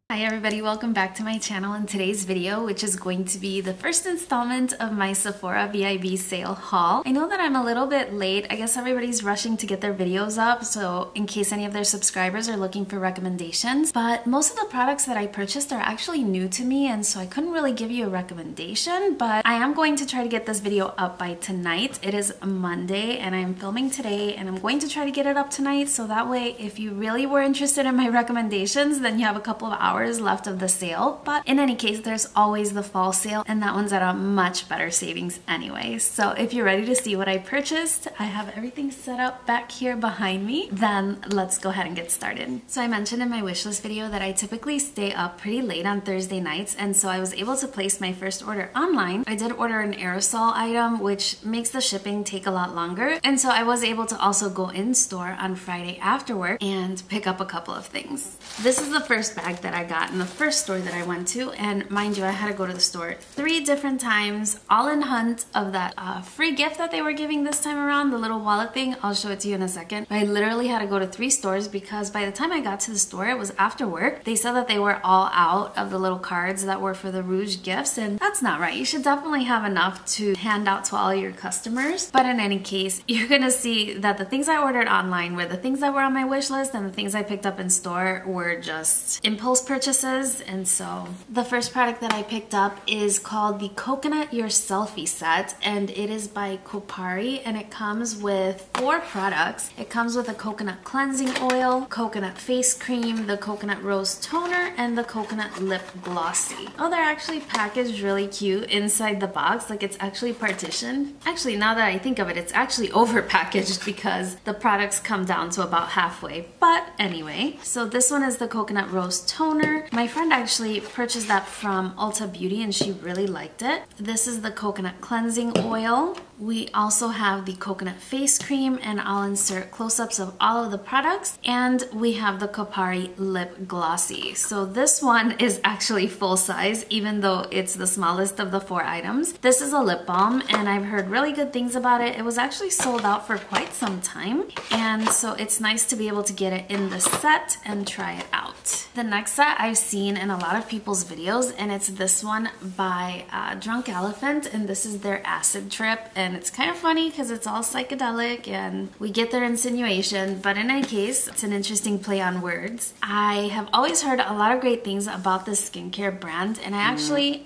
Hi everybody, welcome back to my channel. In today's video, which is going to be the first installment of my Sephora VIB sale haul. I know that I'm a little bit late. I guess everybody's rushing to get their videos up, so in case any of their subscribers are looking for recommendations. But most of the products that I purchased are actually new to me, and so I couldn't really give you a recommendation, but I am going to try to get this video up by tonight. It is Monday and I'm filming today, and I'm going to try to get it up tonight, so that way if you really were interested in my recommendations, then you have a couple of hours left of the sale. But in any case, there's always the fall sale, and that one's at a much better savings anyway. So if you're ready to see what I purchased, I have everything set up back here behind me. Then let's go ahead and get started. So I mentioned in my wishlist video that I typically stay up pretty late on Thursday nights, and so I was able to place my first order online. I did order an aerosol item, which makes the shipping take a lot longer, and so I was able to also go in store on Friday after work and pick up a couple of things. This is the first bag that I got in the first store that I went to, and mind you, I had to go to the store 3 different times, all in hunt of that free gift that they were giving this time around, the little wallet thing. I'll show it to you in a second. But I literally had to go to 3 stores because by the time I got to the store, it was after work. They said that they were all out of the little cards that were for the Rouge gifts, and that's not right. You should definitely have enough to hand out to all your customers. But in any case, you're gonna see that the things I ordered online were the things that were on my wish list, and the things I picked up in store were just impulse purchases. And so the first product that I picked up is called the Coconut Your Selfie Set, and it is by Couture, and it comes with 4 products. It comes with a coconut cleansing oil, coconut face cream, the coconut rose toner, and the coconut lip glossy. Oh, they're actually packaged really cute inside the box, like it's actually partitioned. Actually, now that I think of it, it's actually over packaged because the products come down to about halfway. But anyway, so this one is the coconut rose toner. My friend actually purchased that from Ulta Beauty and she really liked it. This is the coconut cleansing oil. We also have the coconut face cream, and I'll insert close-ups of all of the products. And we have the Couture lip glossy. So this one is actually full size, even though it's the smallest of the 4 items. This is a lip balm, and I've heard really good things about it. It was actually sold out for quite some time, and so it's nice to be able to get it in the set and try it out. The next set I've seen in a lot of people's videos, and it's this one by Drunk Elephant, and this is their acid trip. And it's kind of funny because it's all psychedelic and we get their insinuation, but in any case, it's an interesting play on words. I have always heard a lot of great things about this skincare brand, and I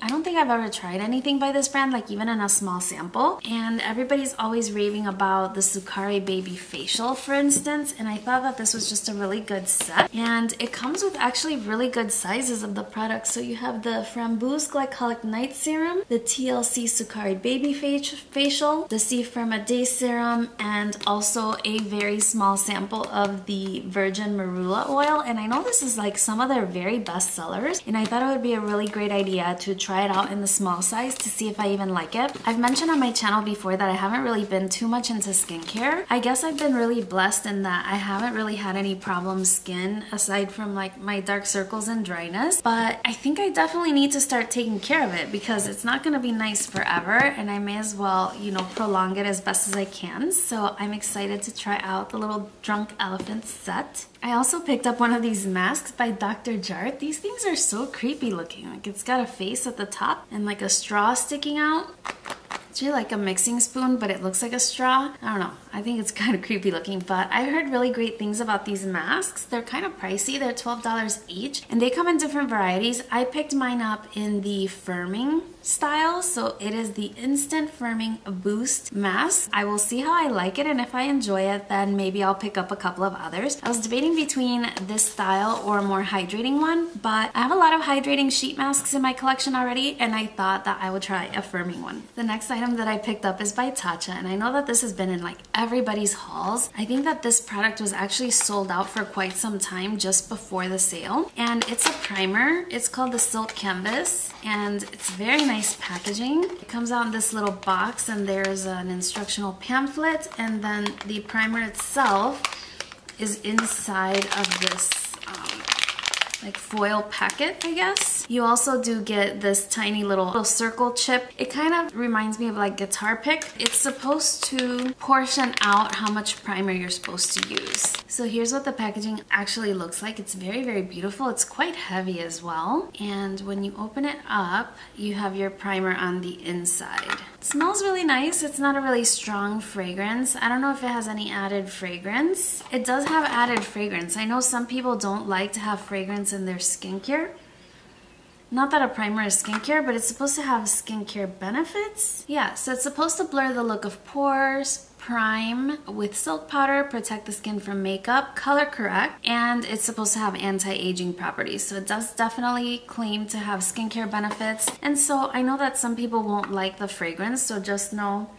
don't think I've ever tried anything by this brand, like even in a small sample. And everybody's always raving about the Sucari Baby Facial, for instance, and I thought that this was just a really good set. And it comes with actually really good sizes of the products. So you have the Framboose Glycolic Night Serum, the TLC Sucari Baby Facial, the C Firma Day Serum, and also a very small sample of the Virgin Marula Oil. And I know this is like some of their very best sellers, and I thought it would be a really great idea to try it out in the small size to see if I even like it. I've mentioned on my channel before that I haven't really been too much into skincare. I guess I've been really blessed in that I haven't really had any problem skin aside from like my dark circles and dryness, but I think I definitely need to start taking care of it because it's not going to be nice forever, and I may as well, you know, prolong it as best as I can. So I'm excited to try out the little Drunk Elephant set. I also picked up one of these masks by Dr. Jart. These things are so creepy looking. Like it's got a face at the top and like a straw sticking out. It's really like a mixing spoon, but it looks like a straw. I don't know. I think it's kind of creepy looking, but I heard really great things about these masks. They're kind of pricey. They're $12 each, and they come in different varieties. I picked mine up in the firming style, so it is the Instant Firming Boost Mask. I will see how I like it, and if I enjoy it, then maybe I'll pick up a couple of others. I was debating between this style or a more hydrating one, but I have a lot of hydrating sheet masks in my collection already, and I thought that I would try a firming one. The next item that I picked up is by Tatcha, and I know that this has been in like everybody's hauls. I think that this product was actually sold out for quite some time just before the sale, and it's a primer. It's called the Silk Canvas, and it's very nice packaging. It comes out in this little box, and there's an instructional pamphlet, and then the primer itself is inside of this like foil packet, I guess. You also do get this tiny little circle chip. It kind of reminds me of like guitar pick. It's supposed to portion out how much primer you're supposed to use. So here's what the packaging actually looks like. It's very, very beautiful. It's quite heavy as well. And when you open it up, you have your primer on the inside. It smells really nice. It's not a really strong fragrance. I don't know if it has any added fragrance. It does have added fragrance. I know some people don't like to have fragrance in their skincare. Not that a primer is skincare, but it's supposed to have skincare benefits. Yeah, so it's supposed to blur the look of pores, prime with silk powder, protect the skin from makeup, color correct, and it's supposed to have anti-aging properties. So it does definitely claim to have skincare benefits. And so I know that some people won't like the fragrance, so just know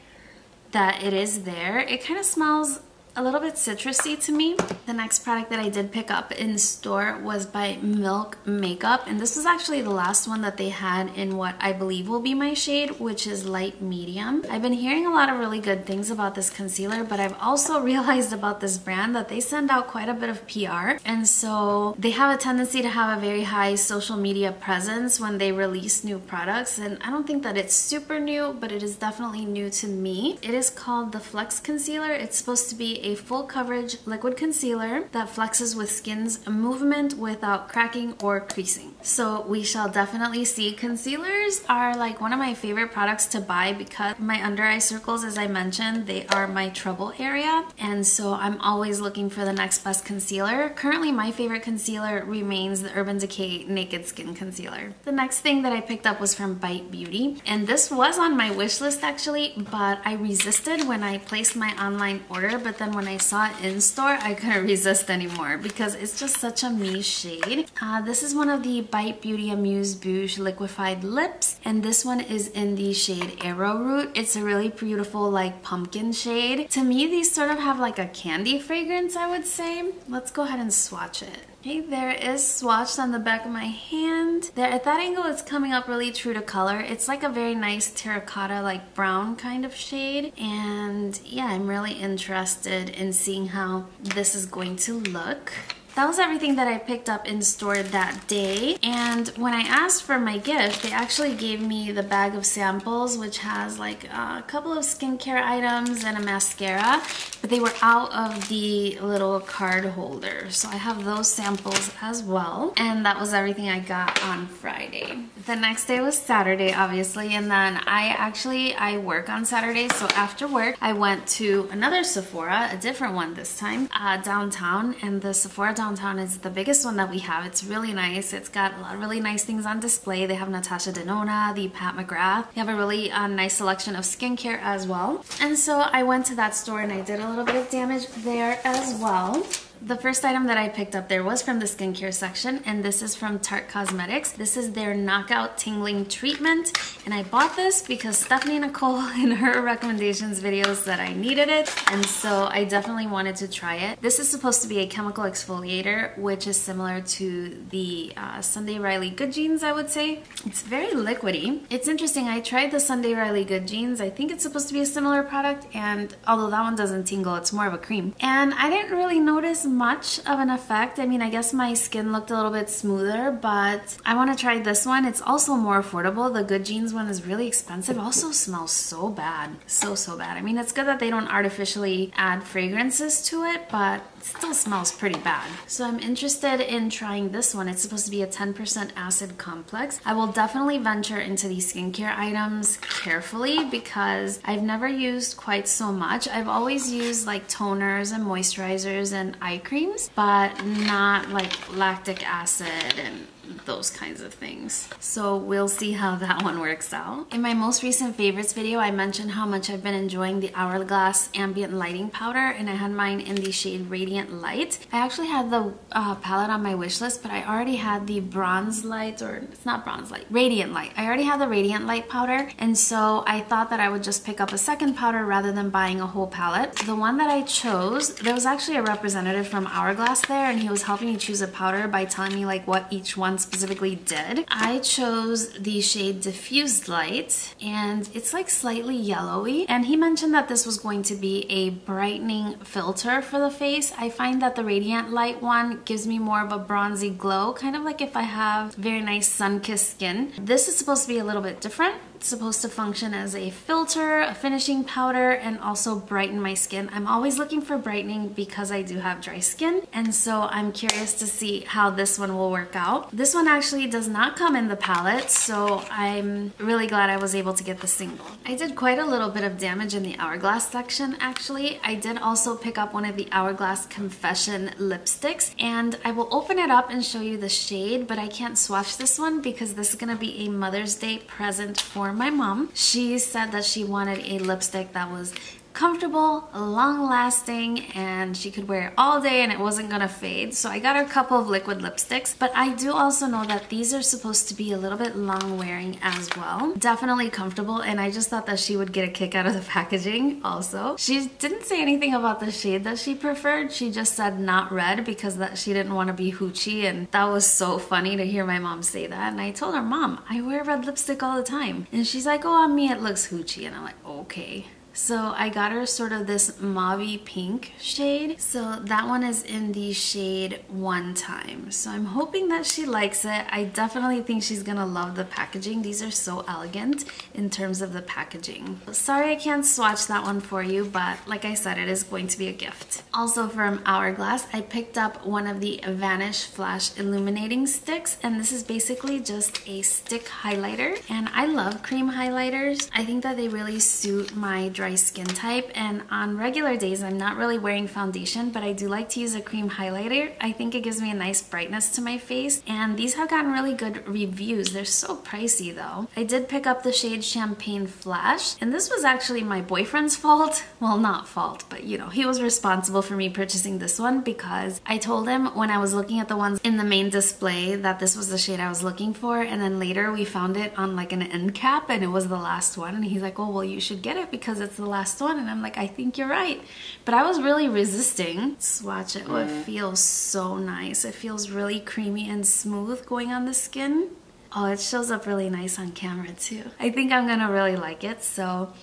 that it is there. It kind of smells a little bit citrusy to me. The next product that I did pick up in store was by Milk Makeup, and this was actually the last one that they had in what I believe will be my shade, which is light medium. I've been hearing a lot of really good things about this concealer, but I've also realized about this brand that they send out quite a bit of PR, and so they have a tendency to have a very high social media presence when they release new products, and I don't think that it's super new, but it is definitely new to me. It is called the Flex Concealer. It's supposed to be a full coverage liquid concealer that flexes with skin's movement without cracking or creasing. So we shall definitely see. Concealers are like one of my favorite products to buy because my under eye circles, as I mentioned, they are my trouble area, and so I'm always looking for the next best concealer. Currently my favorite concealer remains the Urban Decay Naked Skin Concealer. The next thing that I picked up was from Bite Beauty, and this was on my wish list actually, but I resisted when I placed my online order, but then when I saw it in store, I couldn't resist anymore because it's just such a me shade. This is one of the Bite Beauty Amuse Bouche liquefied lips, and this one is in the shade Arrowroot. It's a really beautiful like pumpkin shade. To me, these sort of have like a candy fragrance, I would say. Let's go ahead and swatch it. Okay, there it is swatched on the back of my hand. There, at that angle, it's coming up really true to color. It's like a very nice terracotta, like brown kind of shade. And yeah, I'm really interested in seeing how this is going to look. That was everything that I picked up in store that day, and when I asked for my gift, they actually gave me the bag of samples, which has like a couple of skincare items and a mascara, but they were out of the little card holder, so I have those samples as well, and that was everything I got on Friday. The next day was Saturday, obviously, and then I work on Saturday, so after work, I went to another Sephora, a different one this time, downtown, and the Sephora downtown is the biggest one that we have. It's really nice. It's got a lot of really nice things on display. They have Natasha Denona, the Pat McGrath. They have a really nice selection of skincare as well. And so I went to that store and I did a little bit of damage there as well. The first item that I picked up there was from the skincare section, and this is from Tarte Cosmetics. This is their Knockout Tingling Treatment, and I bought this because Stephanie Nicole in her recommendations videos said I needed it, and so I definitely wanted to try it. This is supposed to be a chemical exfoliator, which is similar to the Sunday Riley Good Genes, I would say. It's very liquidy. It's interesting, I tried the Sunday Riley Good Genes. I think it's supposed to be a similar product, and although that one doesn't tingle, it's more of a cream. And I didn't really notice much of an effect. I mean, I guess my skin looked a little bit smoother, but I want to try this one. It's also more affordable. The Good Genes one is really expensive. Also smells so bad. So bad. I mean, it's good that they don't artificially add fragrances to it, but it still smells pretty bad. So I'm interested in trying this one. It's supposed to be a 10% acid complex. I will definitely venture into these skincare items carefully because I've never used quite so much. I've always used like toners and moisturizers and eye creams, but not like lactic acid and those kinds of things. So we'll see how that one works out. In my most recent favorites video, I mentioned how much I've been enjoying the Hourglass Ambient Lighting Powder, and I had mine in the shade Radiant Light. I actually had the palette on my wish list, but I already had the Bronze Light, or it's not Bronze Light, Radiant Light. I already had the Radiant Light powder, and so I thought that I would just pick up a second powder rather than buying a whole palette. The one that I chose, there was actually a representative from Hourglass there, and he was helping me choose a powder by telling me like what each one one specifically did. I chose the shade Diffused Light, and it's like slightly yellowy. And he mentioned that this was going to be a brightening filter for the face. I find that the Radiant Light one gives me more of a bronzy glow, kind of like if I have very nice sun-kissed skin. This is supposed to be a little bit different. It's supposed to function as a filter, a finishing powder, and also brighten my skin. I'm always looking for brightening because I do have dry skin, and so I'm curious to see how this one will work out. This one actually does not come in the palette, so I'm really glad I was able to get the single. I did quite a little bit of damage in the Hourglass section actually. I did also pick up one of the Hourglass Confession lipsticks, and I will open it up and show you the shade, but I can't swatch this one because this is going to be a Mother's Day present for my mom. She said that she wanted a lipstick that was comfortable, long-lasting, and she could wear it all day and it wasn't gonna fade. So I got her a couple of liquid lipsticks, but I do also know that these are supposed to be a little bit long-wearing as well. Definitely comfortable, and I just thought that she would get a kick out of the packaging also. She didn't say anything about the shade that she preferred. She just said not red because that she didn't want to be hoochie, and that was so funny to hear my mom say that. And I told her, Mom, I wear red lipstick all the time. And she's like, oh, on me it looks hoochie. And I'm like, okay. So I got her sort of this mauve pink shade. So that one is in the shade One Time. So I'm hoping that she likes it. I definitely think she's gonna love the packaging. These are so elegant in terms of the packaging. Sorry I can't swatch that one for you, but like I said, it is going to be a gift. Also from Hourglass, I picked up one of the Vanish Flash Illuminating Sticks, and this is basically just a stick highlighter. And I love cream highlighters. I think that they really suit my dry skin type, and on regular days I'm not really wearing foundation, but I do like to use a cream highlighter. I think it gives me a nice brightness to my face, and these have gotten really good reviews. They're so pricey though. I did pick up the shade Champagne Flash, and this was actually my boyfriend's fault. Well, not fault, but you know, he was responsible for me purchasing this one because I told him when I was looking at the ones in the main display that this was the shade I was looking for, and then later we found it on like an end cap and it was the last one, and he's like, oh well, you should get it because it's the last one. And I'm like, I think you're right, but I was really resisting. Swatch it. Oh, it feels so nice. It feels really creamy and smooth going on the skin. Oh, it shows up really nice on camera too. I think I'm gonna really like it, so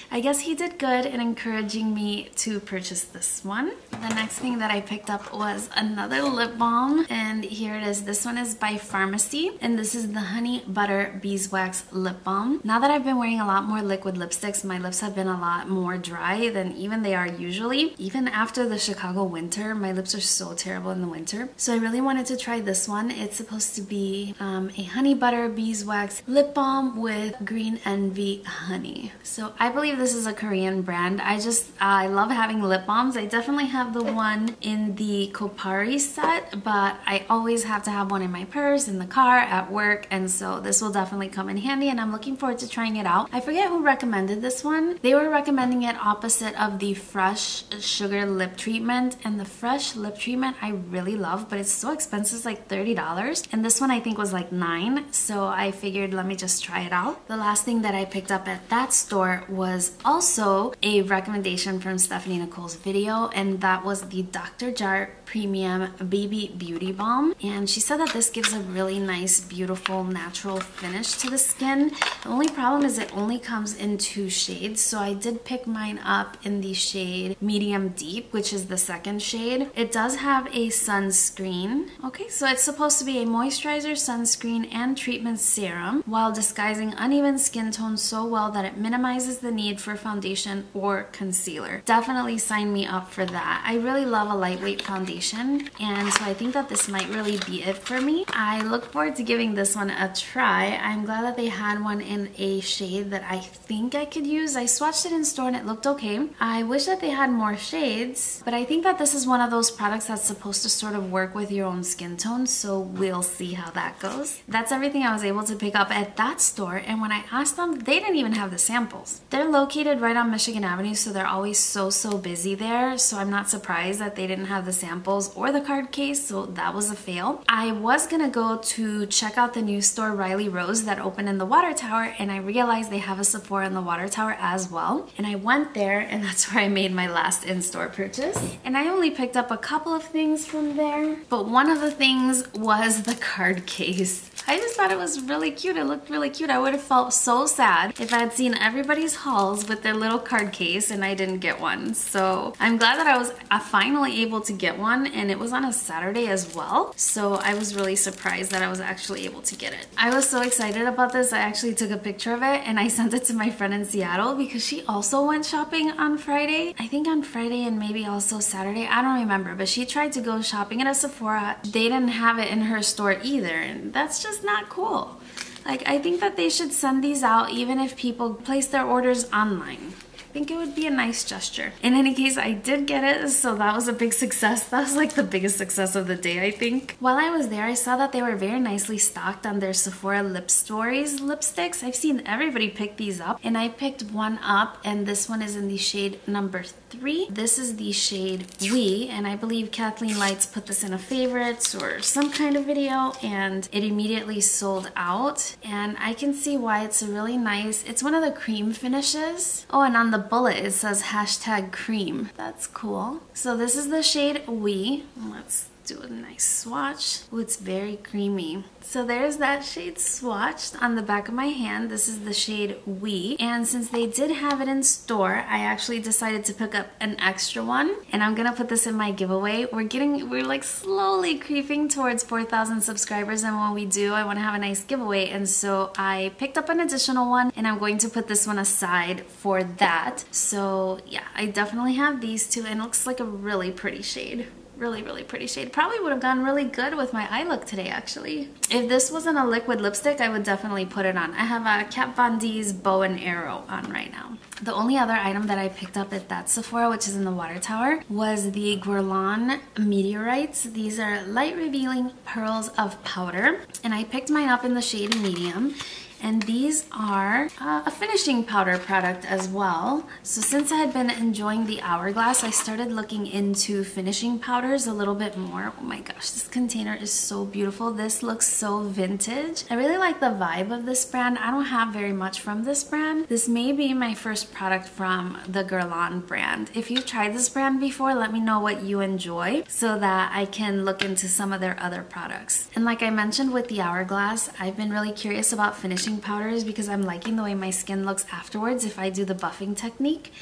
I guess he did good in encouraging me to purchase this one. The next thing that I picked up was another lip balm, and here it is. This one is by Pharmacy, and this is the Honey Butter Beeswax Lip Balm. Now that I've been wearing a lot more liquid lipsticks, my lips have been a lot more dry than even they are usually. Even after the Chicago winter, my lips are so terrible in the winter. So I really wanted to try this one. It's supposed to be a honey butter beeswax lip balm with Green Envy honey. So I believe this is a Korean brand. I love having lip balms. I definitely have the one in the Kopari set, but I always have to have one in my purse, in the car, at work, and so this will definitely come in handy, and I'm looking forward to trying it out. I forget who recommended this one. They were recommending it opposite of the Fresh Sugar Lip Treatment, and the Fresh Lip Treatment I really love, but it's so expensive. It's like $30, and this one I think was like $9, so I figured let me just try it out. The last thing that I picked up at that store was also a recommendation from Stephanie Nicole's video, and that was the Dr. Jart Premium Baby Beauty Balm, and she said that this gives a really nice, beautiful, natural finish to the skin. The only problem is it only comes in 2 shades, so I did pick mine up in the shade Medium Deep, which is the second shade. It does have a sunscreen. Okay, so it's supposed to be a moisturizer, sunscreen, and treatment serum while disguising uneven skin tone so well that it minimizes the need for foundation or concealer. Definitely sign me up for that. I really love a lightweight foundation, and so I think that this might really be it for me. I look forward to giving this one a try. I'm glad that they had one in a shade that I think I could use. I swatched it in store and it looked okay. I wish that they had more shades, but I think that this is one of those products that's supposed to sort of work with your own skin tone, so we'll see how that goes. That's everything everything I was able to pick up at that store, and when I asked them, they didn't even have the samples. They're located right on Michigan Avenue, so they're always so busy there, so I'm not surprised that they didn't have the samples or the card case, so that was a fail. I was gonna go to check out the new store Riley Rose that opened in the Water Tower, and I realized they have a Sephora in the Water Tower as well, and I went there, and that's where I made my last in-store purchase. And I only picked up a couple of things from there, but one of the things was the card case. I just thought it was really cute. It looked really cute. I would have felt so sad if I had seen everybody's hauls with their little card case and I didn't get one. So I'm glad that I was finally able to get one, and it was on a Saturday as well. So I was really surprised that I was actually able to get it. I was so excited about this. I actually took a picture of it and I sent it to my friend in Seattle because she also went shopping on Friday. I think on Friday and maybe also Saturday. I don't remember, but she tried to go shopping at a Sephora. They didn't have it in her store either, and that's just not cool. Like, I think that they should send these out even if people place their orders online. I think it would be a nice gesture. In any case, I did get it, so that was a big success. That was like the biggest success of the day, I think. While I was there, I saw that they were very nicely stocked on their Sephora Lip Stories lipsticks. I've seen everybody pick these up, and I picked one up, and this one is in the shade number 3. This is the shade We, and I believe Kathleen Lights put this in a favorites or some kind of video, and it immediately sold out. And I can see why. It's a really nice, it's one of the cream finishes. Oh, and on the bullet it says hashtag cream. That's cool. So this is the shade We. Let's do a nice swatch. Oh, it's very creamy. So there's that shade swatched on the back of my hand. This is the shade We, and since they did have it in store, I actually decided to pick up an extra one, and I'm gonna put this in my giveaway. We're like slowly creeping towards 4,000 subscribers, and when we do, I want to have a nice giveaway, and so I picked up an additional one, and I'm going to put this one aside for that. So yeah, I definitely have these two, and it looks like a really pretty shade. Really pretty shade. Probably would have gone really good with my eye look today, actually. If this wasn't a liquid lipstick, I would definitely put it on. I have a Kat Von D's Bow and Arrow on right now. The only other item that I picked up at that Sephora, which is in the Water Tower, was the Guerlain Meteorites. These are light revealing pearls of powder, and I picked mine up in the shade medium. And these are a finishing powder product as well. So since I had been enjoying the Hourglass, I started looking into finishing powders a little bit more. Oh my gosh, this container is so beautiful. This looks so vintage. I really like the vibe of this brand. I don't have very much from this brand. This may be my first product from the Guerlain brand. If you've tried this brand before, let me know what you enjoy so that I can look into some of their other products. And like I mentioned with the Hourglass, I've been really curious about finishing powders because I'm liking the way my skin looks afterwards if I do the buffing technique.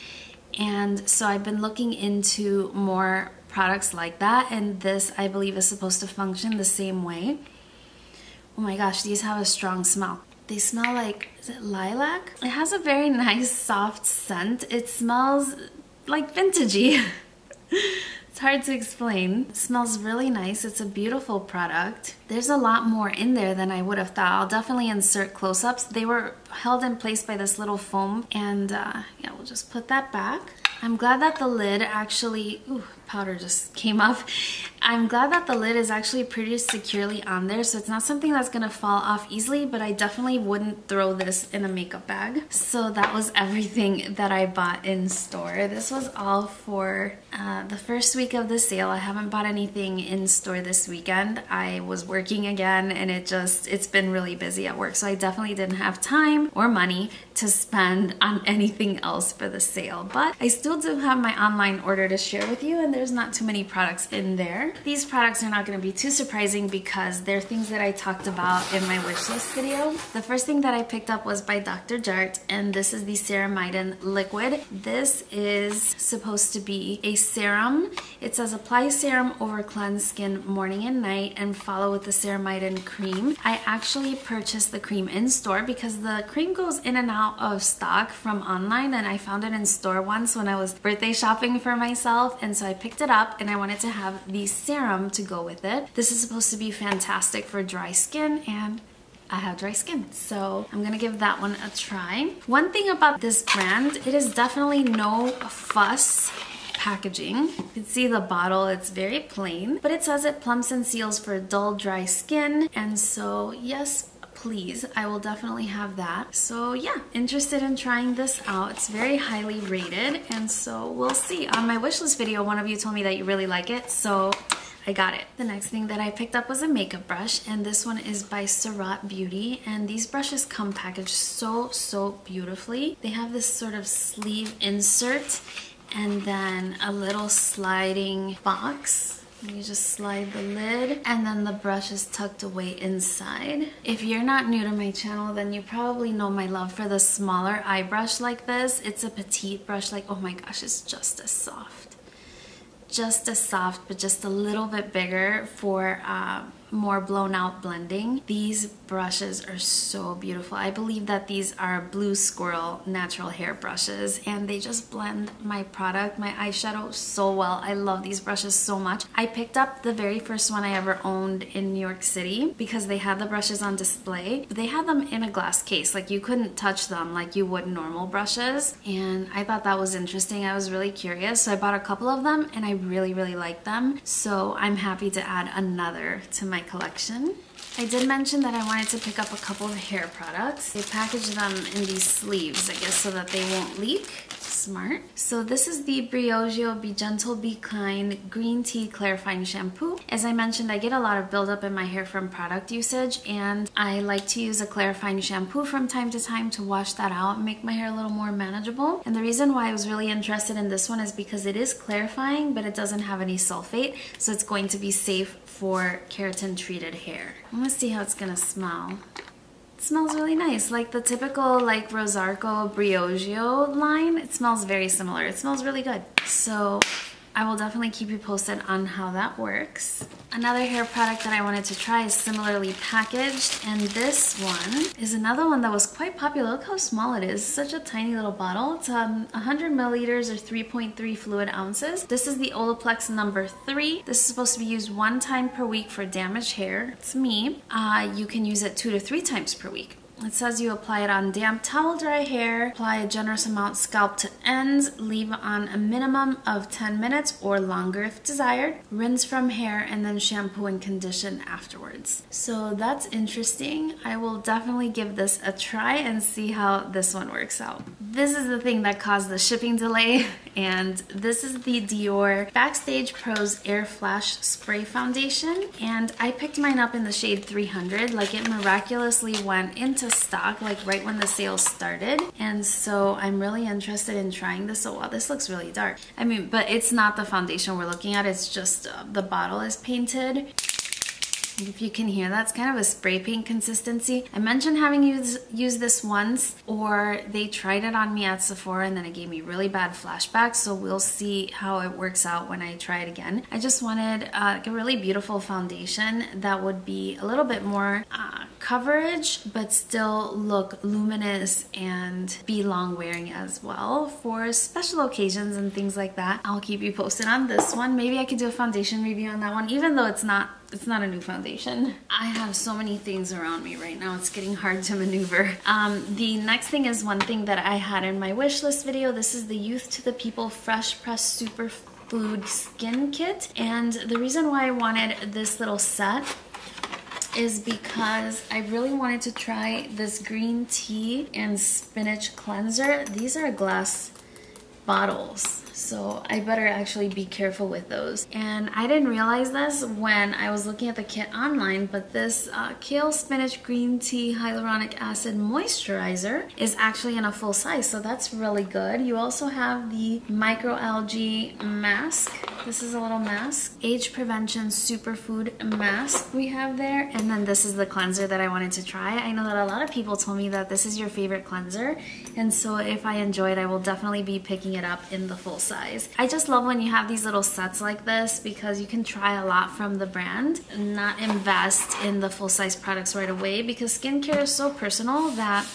And so I've been looking into more products like that, and this I believe is supposed to function the same way. Oh my gosh, these have a strong smell. They smell like, is it lilac? It has a very nice soft scent. It smells like vintagey. It's hard to explain. It smells really nice. It's a beautiful product. There's a lot more in there than I would have thought. I'll definitely insert close-ups. They were held in place by this little foam, and yeah, we'll just put that back. I'm glad that the lid actually, ooh, powder just came off. I'm glad that the lid is actually pretty securely on there, so it's not something that's gonna fall off easily, but I definitely wouldn't throw this in a makeup bag. So that was everything that I bought in store. This was all for the first week of the sale. I haven't bought anything in store this weekend. I was working again, and it's been really busy at work, so I definitely didn't have time or money to spend on anything else for the sale. But I still do have my online order to share with you, and there's not too many products in there. These products are not going to be too surprising because they're things that I talked about in my wishlist video. The first thing that I picked up was by Dr. Jart, and this is the Ceramidin liquid. This is supposed to be a serum. It says apply serum over cleansed skin morning and night and follow with the Ceramidin cream. I actually purchased the cream in store because the cream goes in and out of stock from online, and I found it in store once when I was birthday shopping for myself, and so I picked it up and I wanted to have the serum to go with it. This is supposed to be fantastic for dry skin, and I have dry skin, so I'm gonna give that one a try. One thing about this brand, it is definitely no fuss packaging. You can see the bottle, it's very plain, but it says it plumps and seals for dull, dry skin, and so yes, please, I will definitely have that. So yeah, interested in trying this out. It's very highly rated, and so we'll see. On my wishlist video, one of you told me that you really like it, so I got it. The next thing that I picked up was a makeup brush, and this one is by Surat Beauty, and these brushes come packaged so beautifully. They have this sort of sleeve insert and then a little sliding box. You just slide the lid, and then the brush is tucked away inside. If you're not new to my channel, then you probably know my love for the smaller eye brush like this. It's a petite brush, like, oh my gosh, it's just as soft. Just as soft, but just a little bit bigger for more blown out blending. These brushes are so beautiful. I believe that these are Blue Squirrel natural hair brushes, and they just blend my product, my eyeshadow, so well. I love these brushes so much. I picked up the very first one I ever owned in New York City because they had the brushes on display, but they had them in a glass case. Like, you couldn't touch them like you would normal brushes, and I thought that was interesting. I was really curious, so I bought a couple of them, and I really liked them. So I'm happy to add another to my collection. I did mention that I wanted to pick up a couple of hair products. They package them in these sleeves, I guess, so that they won't leak. Smart. So this is the Giorgio Be Gentle, Be Kind Green Tea Clarifying Shampoo. As I mentioned, I get a lot of buildup in my hair from product usage, and I like to use a clarifying shampoo from time to time to wash that out and make my hair a little more manageable. And the reason why I was really interested in this one is because it is clarifying, but it doesn't have any sulfate, so it's going to be safe for keratin treated hair. I want to see how it's gonna smell. It smells really nice, like the typical like Rosarco Giorgio line. It smells very similar. It smells really good. So I will definitely keep you posted on how that works. Another hair product that I wanted to try is similarly packaged, and this one is another one that was quite popular. Look how small it is. Such a tiny little bottle. It's 100 milliliters or 3.3 fluid ounces. This is the Olaplex number 3. This is supposed to be used 1 time per week for damaged hair. It's me. You can use it 2 to 3 times per week. It says you apply it on damp towel dry hair, apply a generous amount scalp to ends, leave on a minimum of 10 minutes or longer if desired, rinse from hair, and then shampoo and condition afterwards. So that's interesting. I will definitely give this a try and see how this one works out. This is the thing that caused the shipping delay, and this is the Dior Backstage Pros Air Flash Spray Foundation, and I picked mine up in the shade 300. Like, it miraculously went into stock like right when the sale started, and so I'm really interested in trying this. So wow, this looks really dark. I mean, but it's not the foundation we're looking at, it's just the bottle is painted. If you can hear, that's kind of a spray paint consistency. I mentioned having used this once, or they tried it on me at Sephora and then it gave me really bad flashbacks, so we'll see how it works out when I try it again. I just wanted a really beautiful foundation that would be a little bit more coverage but still look luminous and be long wearing as well for special occasions and things like that. I'll keep you posted on this one. Maybe I could do a foundation review on that one, even though it's not a new foundation. I have so many things around me right now, it's getting hard to maneuver. The next thing is one thing that I had in my wish list video. This is the Youth to the People Fresh Press Superfood Skin Kit, and the reason why I wanted this little set is because I really wanted to try this green tea and spinach cleanser. These are glass bottles, so I better actually be careful with those. And I didn't realize this when I was looking at the kit online, but this kale spinach green tea hyaluronic acid moisturizer is actually in a full size, so that's really good. You also have the microalgae mask. This is a little mask. Age prevention superfood mask we have there, and then this is the cleanser that I wanted to try. I know that a lot of people told me that this is your favorite cleanser, and so if I enjoy it, I will definitely be picking it up in the full size. I just love when you have these little sets like this because you can try a lot from the brand and not invest in the full-size products right away, because skincare is so personal that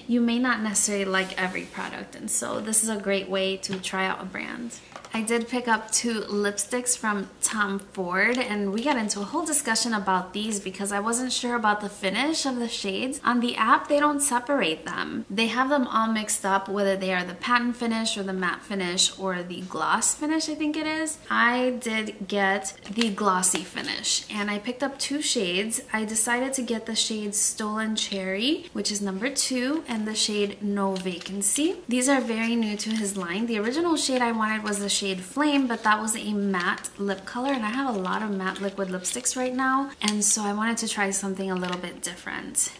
you may not necessarily like every product, and so this is a great way to try out a brand. I did pick up 2 lipsticks from Tom Ford, and we got into a whole discussion about these because I wasn't sure about the finish of the shades. On the app, they don't separate them. They have them all mixed up, whether they are the patent finish or the matte finish or the gloss finish, I think it is. I did get the glossy finish, and I picked up 2 shades. I decided to get the shade Stolen Cherry, which is number 2, and the shade No Vacancy. These are very new to his line. The original shade I wanted was the shade Flame, but that was a matte lip color, and I have a lot of matte liquid lipsticks right now, and so I wanted to try something a little bit different.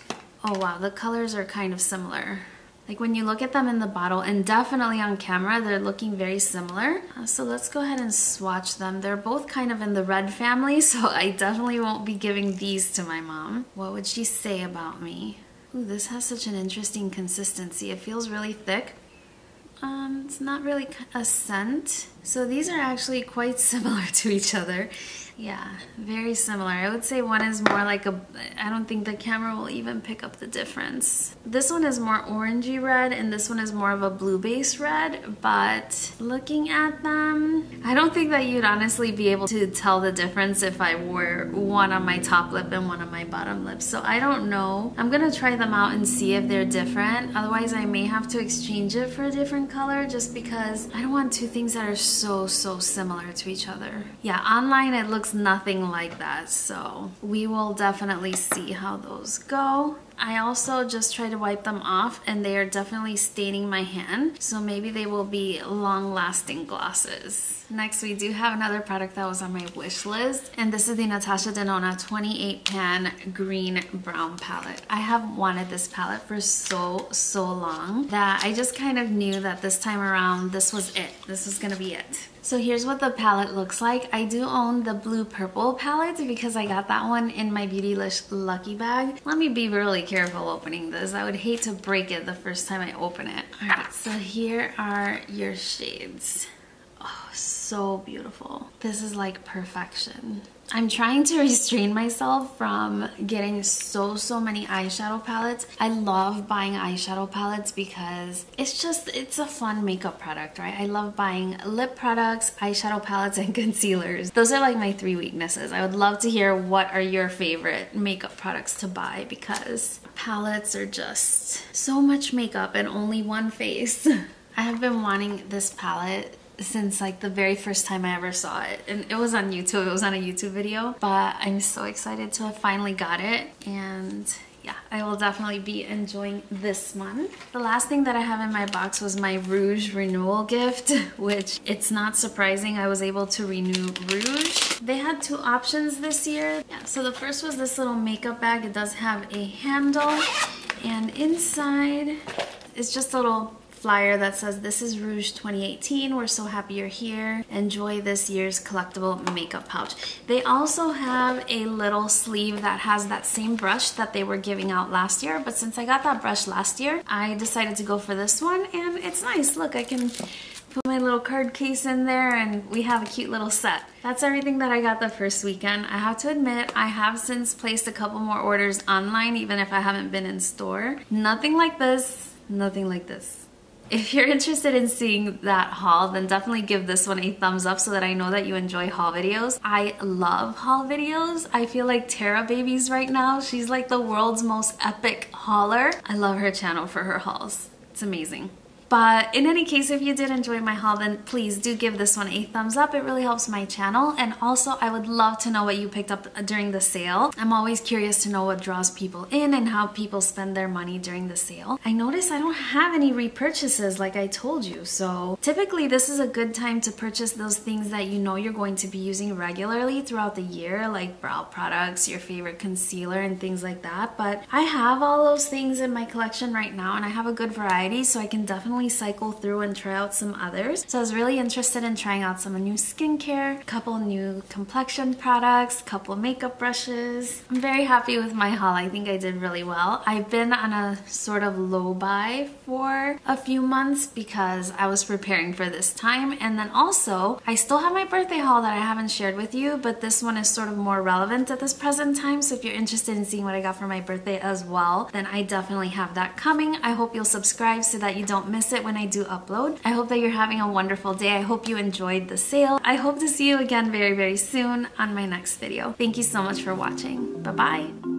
Oh wow, the colors are kind of similar. Like when you look at them in the bottle, and definitely on camera, they're looking very similar. So let's go ahead and swatch them. They're both kind of in the red family, so I definitely won't be giving these to my mom. What would she say about me? Ooh, this has such an interesting consistency. It feels really thick. It's not really a scent. So these are actually quite similar to each other. Yeah, very similar. I would say one is more like a, I don't think the camera will even pick up the difference. This one is more orangey red and this one is more of a blue base red, but looking at them, I don't think that you'd honestly be able to tell the difference if I wore one on my top lip and one on my bottom lip. So I don't know. I'm gonna try them out and see if they're different. Otherwise I may have to exchange it for a different color just because I don't want 2 things that are so similar to each other. Yeah, online it looks nothing like that, so we will definitely see how those go. I also just tried to wipe them off and they are definitely staining my hand, so maybe they will be long-lasting glosses. Next, we do have another product that was on my wish list, and this is the Natasha Denona 28 Pan Green Brown palette. I have wanted this palette for so long that I just kind of knew that this time around this was it. This was gonna be it. So here's what the palette looks like. I do own the blue purple palette because I got that one in my Beautylish lucky bag. Let me be really careful opening this. I would hate to break it the first time I open it. Alright, so here are your shades. Oh, so beautiful. This is like perfection. I'm trying to restrain myself from getting so many eyeshadow palettes. I love buying eyeshadow palettes because it's a fun makeup product, right? I love buying lip products, eyeshadow palettes, and concealers. Those are like my 3 weaknesses. I would love to hear what are your favorite makeup products to buy because palettes are just so much makeup and only one face. I have been wanting this palette since like the very first time I ever saw it, and it was on YouTube. It was on a YouTube video, but I'm so excited to have finally got it, and yeah, I will definitely be enjoying this one. The last thing that I have in my box was my Rouge renewal gift, which it's not surprising I was able to renew Rouge. They had 2 options this year. Yeah, so the first was this little makeup bag. It does have a handle, and inside is just a little flyer that says, "This is Rouge 2018. We're so happy you're here. Enjoy this year's collectible makeup pouch." They also have a little sleeve that has that same brush that they were giving out last year, but since I got that brush last year, I decided to go for this one, and it's nice. Look, I can put my little card case in there and we have a cute little set. That's everything that I got the first weekend. I have to admit, I have since placed a couple more orders online, even if I haven't been in store. Nothing like this, nothing like this. If you're interested in seeing that haul, then definitely give this one a thumbs up so that I know that you enjoy haul videos. I love haul videos. I feel like Tara Babies right now. She's like the world's most epic hauler. I love her channel for her hauls. It's amazing. But in any case, if you did enjoy my haul, then please do give this one a thumbs up. It really helps my channel. And also, I would love to know what you picked up during the sale. I'm always curious to know what draws people in and how people spend their money during the sale. I noticed I don't have any repurchases like I told you. So typically, this is a good time to purchase those things that you know you're going to be using regularly throughout the year, like brow products, your favorite concealer, and things like that. But I have all those things in my collection right now, and I have a good variety, so I can definitely cycle through and try out some others. So I was really interested in trying out some new skincare, couple new complexion products, couple makeup brushes. I'm very happy with my haul. I think I did really well. I've been on a sort of low buy for a few months because I was preparing for this time, and then also I still have my birthday haul that I haven't shared with you, but this one is sort of more relevant at this present time. So if you're interested in seeing what I got for my birthday as well, then I definitely have that coming. I hope you'll subscribe so that you don't miss it when I do upload. I hope that you're having a wonderful day. I hope you enjoyed the sale. I hope to see you again very, very soon on my next video. Thank you so much for watching. Bye-bye.